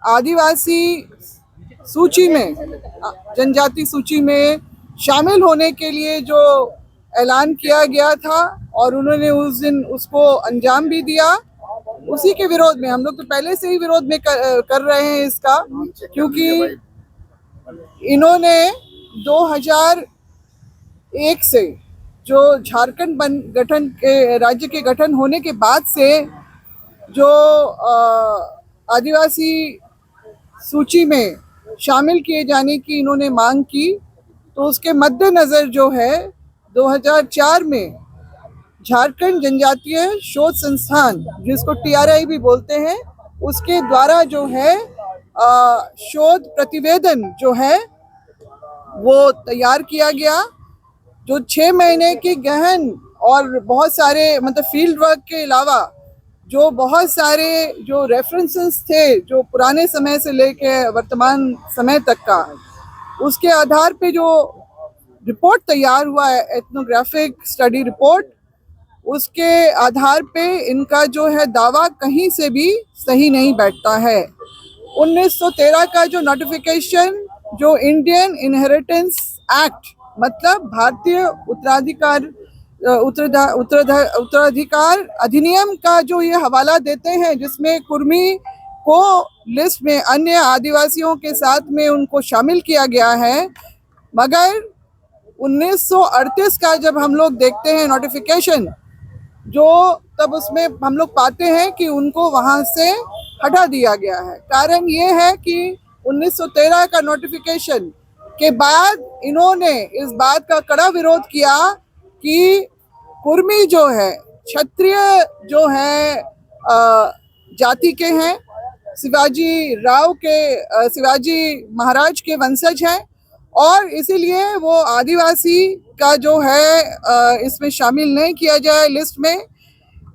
आदिवासी सूची में, जनजाति सूची में शामिल होने के लिए जो ऐलान किया गया था और उन्होंने उस दिन उसको अंजाम भी दिया, उसी के विरोध में हम लोग तो पहले से ही विरोध में कर रहे हैं इसका, क्योंकि इन्होंने 2001 से जो झारखंड गठन के राज्य के गठन होने के बाद से जो आदिवासी सूची में शामिल किए जाने की इन्होंने मांग की, तो उसके मद्देनज़र जो है 2004 में झारखंड जनजातीय शोध संस्थान, जिसको TRI भी बोलते हैं, उसके द्वारा जो है शोध प्रतिवेदन जो है वो तैयार किया गया, जो 6 महीने की गहन और बहुत सारे मतलब फील्ड वर्क के अलावा जो बहुत सारे जो रेफरेंसेस थे जो पुराने समय से लेके वर्तमान समय तक का, उसके आधार पे जो रिपोर्ट तैयार हुआ है, एथनोग्राफिक स्टडी रिपोर्ट, उसके आधार पे इनका जो है दावा कहीं से भी सही नहीं बैठता है। 1913 का जो नोटिफिकेशन, जो इंडियन इनहेरिटेंस एक्ट मतलब भारतीय उत्तराधिकार अधिनियम का जो ये हवाला देते हैं, जिसमें कुर्मी को लिस्ट में अन्य आदिवासियों के साथ में उनको शामिल किया गया है, मगर 1938 का जब हम लोग देखते हैं नोटिफिकेशन, जो तब उसमें हम लोग पाते हैं कि उनको वहां से हटा दिया गया है। कारण ये है कि 1913 का नोटिफिकेशन के बाद इन्होंने इस बात का कड़ा विरोध किया कि कुर्मी जो है क्षत्रिय जो है जाति के हैं, शिवाजी महाराज के वंशज हैं, और इसीलिए वो आदिवासी का जो है इसमें शामिल नहीं किया जाए लिस्ट में।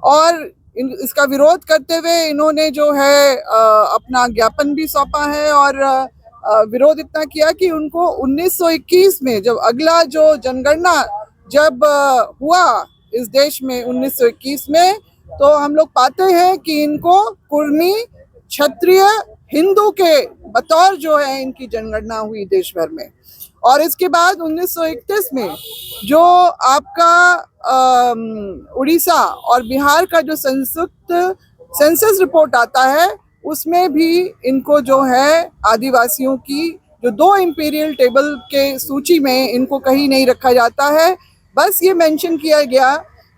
और इसका विरोध करते हुए इन्होंने जो है अपना ज्ञापन भी सौंपा है, और विरोध इतना किया कि उनको 1921 में जब अगला जो जनगणना जब हुआ इस देश में 1921 में, तो हम लोग पाते हैं कि इनको कुर्मी क्षत्रिय हिंदू के बतौर जो है इनकी जनगणना हुई देश भर में। और इसके बाद 1931 में जो आपका उड़ीसा और बिहार का जो संयुक्त सेंसस रिपोर्ट आता है, उसमें भी इनको जो है आदिवासियों की जो 2 इंपीरियल टेबल के सूची में इनको कहीं नहीं रखा जाता है। बस ये मेंशन किया गया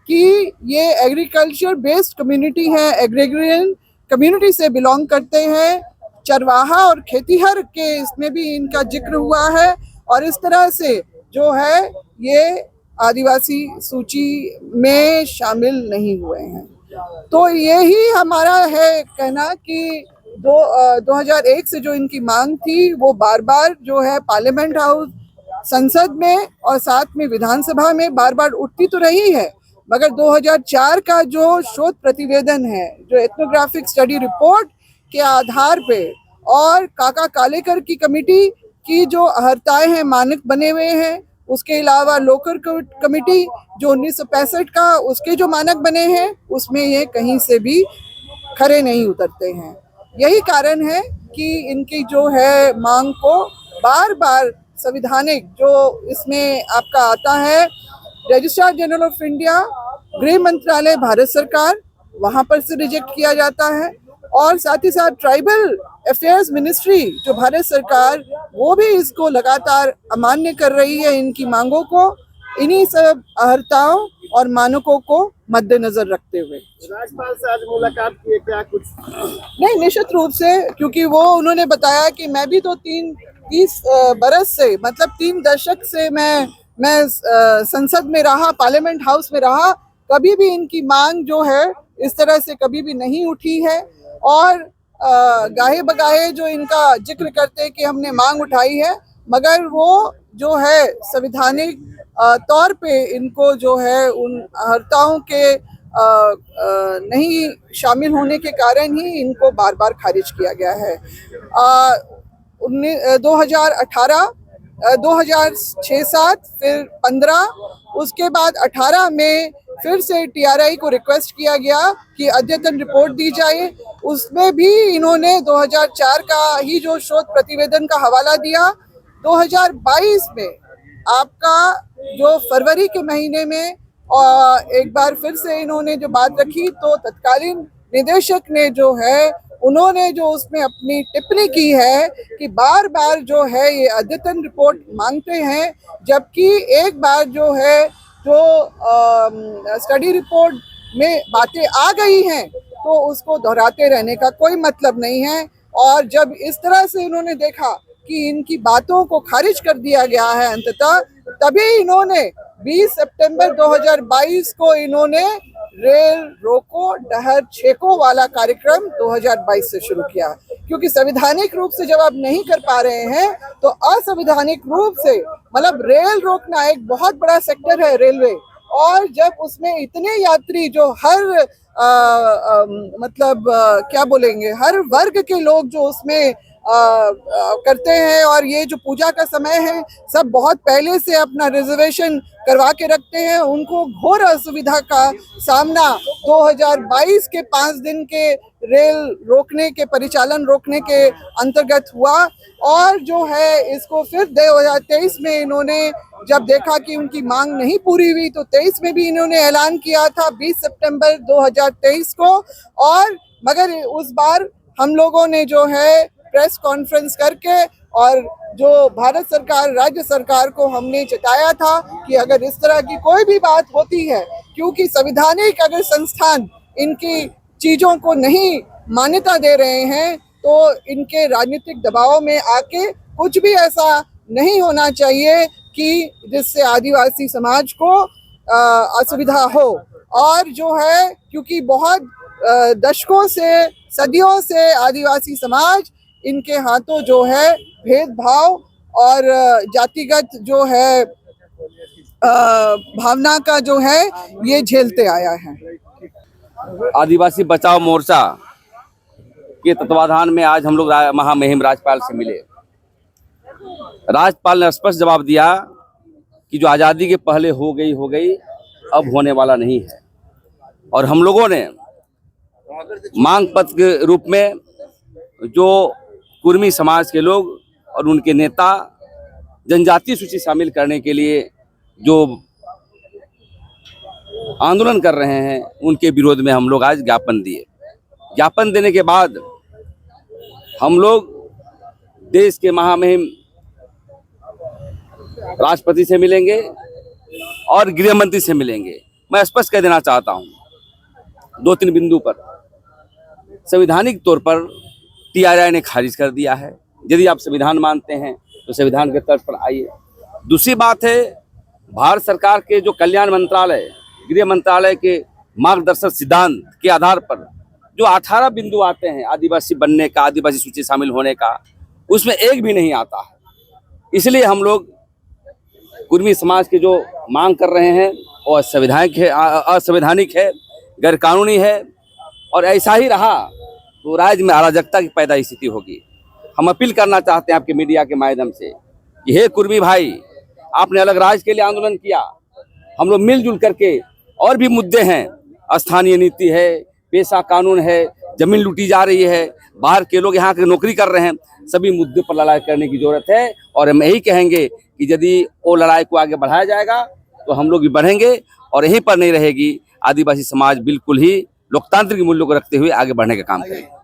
कि ये एग्रीकल्चर बेस्ड कम्युनिटी है, एग्रेरियन कम्युनिटी से बिलोंग करते हैं, चरवाहा और खेतीहर के इसमें भी इनका जिक्र हुआ है, और इस तरह से जो है ये आदिवासी सूची में शामिल नहीं हुए हैं। तो यही हमारा है कहना कि 2001 से जो इनकी मांग थी वो बार बार जो है पार्लियामेंट हाउस, संसद में और साथ में विधानसभा में बार बार उठती तो रही है, मगर 2004 का जो शोध प्रतिवेदन है, जो एथनोग्राफिक स्टडी रिपोर्ट के आधार पे, और काका कालेकर की कमेटी की जो अहर्ताएं हैं, मानक बने हुए हैं, उसके अलावा लोकर कमेटी जो 1965 का उसके जो मानक बने हैं, उसमें ये कहीं से भी खरे नहीं उतरते हैं। यही कारण है कि इनकी जो है मांग को बार बार संवैधानिक जो इसमें आपका आता है, रजिस्ट्रार जनरल ऑफ इंडिया, गृह मंत्रालय भारत सरकार, वहां पर से रिजेक्ट किया जाता है, और साथ ही साथ ट्राइबल अफेयर्स मिनिस्ट्री जो भारत सरकार, वो भी इसको लगातार अमान्य कर रही है इनकी मांगों को, इन्हीं सब अहर्ताओं और मानकों को मद्देनजर रखते हुए। राज्यपाल से आज मुलाकात की, क्या कुछ? नहीं, निश्चित रूप से, क्योंकि वो उन्होंने बताया कि मैं भी तो 30 बरस से मतलब 3 दशक से मैं संसद में रहा, पार्लियामेंट हाउस में रहा, कभी भी इनकी मांग जो है इस तरह से कभी भी नहीं उठी है, और गाहे बगाहे जो इनका जिक्र करते हैं कि हमने मांग उठाई है, मगर वो जो है संवैधानिक तौर पे इनको जो है उन अहर्ताओं के नहीं शामिल होने के कारण ही इनको बार बार खारिज किया गया है। 2018, 2006-07, फिर 15, उसके बाद 18 में फिर से TRI को रिक्वेस्ट किया गया कि अद्यतन रिपोर्ट दी जाए। उसमें भी इन्होंने 2004 का ही जो शोध प्रतिवेदन का हवाला दिया। 2022 में आपका जो फरवरी के महीने में एक बार फिर से इन्होंने जो बात रखी, तो तत्कालीन निदेशक ने जो है उन्होंने जो उसमें अपनी टिप्पणी की है कि बार बार जो है ये अद्यतन रिपोर्ट मांगते हैं, जबकि एक बार जो है जो स्टडी रिपोर्ट में बातें आ गई हैं तो उसको दोहराते रहने का कोई मतलब नहीं है। और जब इस तरह से इन्होंने देखा कि इनकी बातों को खारिज कर दिया गया है अंततः, तभी इन्होंने 20 सितंबर 2022 को इन्होंने रेल रोको डहर छेको वाला कार्यक्रम 2022 से शुरू किया। क्योंकि संवैधानिक रूप से जब आप नहीं कर पा रहे हैं तो असंवैधानिक रूप से, मतलब रेल रोकना एक बहुत बड़ा सेक्टर है रेलवे, और जब उसमें इतने यात्री जो हर क्या बोलेंगे, हर वर्ग के लोग जो उसमें करते हैं, और ये जो पूजा का समय है सब बहुत पहले से अपना रिजर्वेशन करवा के रखते हैं, उनको घोर असुविधा का सामना 2022 के 5 दिन के रेल रोकने के, परिचालन रोकने के अंतर्गत हुआ। और जो है इसको फिर 2023 में इन्होंने जब देखा कि उनकी मांग नहीं पूरी हुई तो 23 में भी इन्होंने ऐलान किया था 20 सितंबर 2023 को। और मगर उस बार हम लोगों ने जो है प्रेस कॉन्फ्रेंस करके और जो भारत सरकार, राज्य सरकार को हमने चेताया था कि अगर इस तरह की कोई भी बात होती है, क्योंकि संवैधानिक अगर संस्थान इनकी चीज़ों को नहीं मान्यता दे रहे हैं तो इनके राजनीतिक दबाव में आके कुछ भी ऐसा नहीं होना चाहिए कि जिससे आदिवासी समाज को असुविधा हो। और जो है क्योंकि बहुत दशकों से, सदियों से आदिवासी समाज इनके हाथों जो है भेदभाव और जातिगत जो है भावना का जो है ये झेलते आया है। आदिवासी बचाओ मोर्चा के तत्वाधान में आज हम लोग महामहिम राज्यपाल से मिले। राज्यपाल ने स्पष्ट जवाब दिया कि जो आज़ादी के पहले हो गई अब होने वाला नहीं है। और हम लोगों ने मांग पत्र के रूप में जो कुर्मी समाज के लोग और उनके नेता जनजातीय सूची शामिल करने के लिए जो आंदोलन कर रहे हैं उनके विरोध में हम लोग आज ज्ञापन दिए। ज्ञापन देने के बाद हम लोग देश के महामहिम राष्ट्रपति से मिलेंगे और गृह मंत्री से मिलेंगे। मैं स्पष्ट कर देना चाहता हूं 2-3 बिंदु पर। संवैधानिक तौर पर TRI ने खारिज कर दिया है। यदि आप संविधान मानते हैं तो संविधान के तर्ज पर आइए। दूसरी बात है, भारत सरकार के जो कल्याण मंत्रालय, गृह मंत्रालय के मार्गदर्शक सिद्धांत के आधार पर जो 18 बिंदु आते हैं आदिवासी बनने का, आदिवासी सूची शामिल होने का, उसमें एक भी नहीं आता है। इसलिए हम लोग कुर्मी समाज के जो मांग कर रहे हैं वो असंवैधानिक है, गैरकानूनी है, और ऐसा ही रहा तो राज्य में अराजकता की पैदा स्थिति होगी। हम अपील करना चाहते हैं आपके मीडिया के माध्यम से कि हे कुर्मी भाई, आपने अलग राज्य के लिए आंदोलन किया, हम लोग मिलजुल करके, और भी मुद्दे हैं, स्थानीय नीति है, पेशा कानून है, जमीन लूटी जा रही है, बाहर के लोग यहाँ के नौकरी कर रहे हैं, सभी मुद्दे पर लड़ाई करने की जरूरत है। और हम यही कहेंगे कि यदि वो लड़ाई को आगे बढ़ाया जाएगा तो हम लोग भी बढ़ेंगे, और यहीं पर नहीं रहेगी। आदिवासी समाज बिल्कुल ही लोकतांत्रिक मूल्यों को रखते हुए आगे बढ़ने का काम करेंगे।